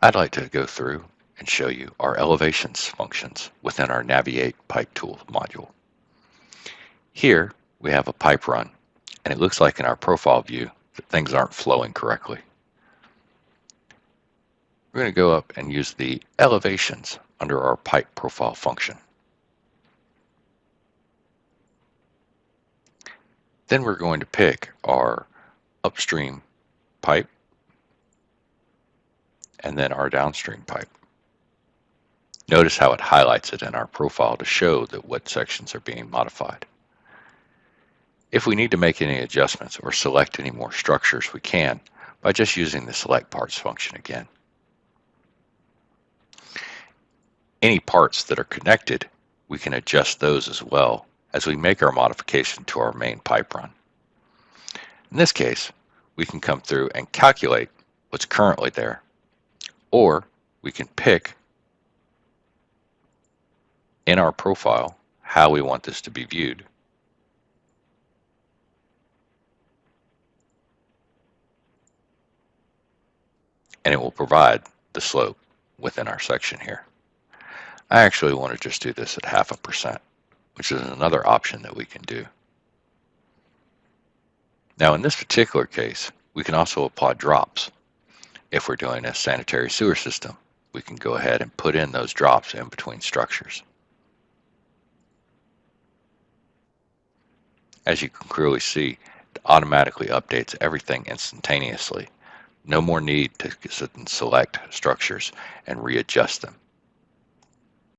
I'd like to go through and show you our elevations functions within our Naviate pipe tool module. Here we have a pipe run, and it looks like in our profile view that things aren't flowing correctly. We're going to go up and use the elevations under our pipe profile function. Then we're going to pick our upstream pipe and then our downstream pipe. Notice how it highlights it in our profile to show that what sections are being modified. If we need to make any adjustments or select any more structures, we can by just using the select parts function again. Any parts that are connected, we can adjust those as well as we make our modification to our main pipe run. In this case, we can come through and calculate what's currently there, or we can pick in our profile how we want this to be viewed. And it will provide the slope within our section here. I actually want to just do this at 0.5%, which is another option that we can do. Now in this particular case, we can also apply drops. If we're doing a sanitary sewer system, we can go ahead and put in those drops in between structures. As you can clearly see, it automatically updates everything instantaneously. No more need to sit and select structures and readjust them.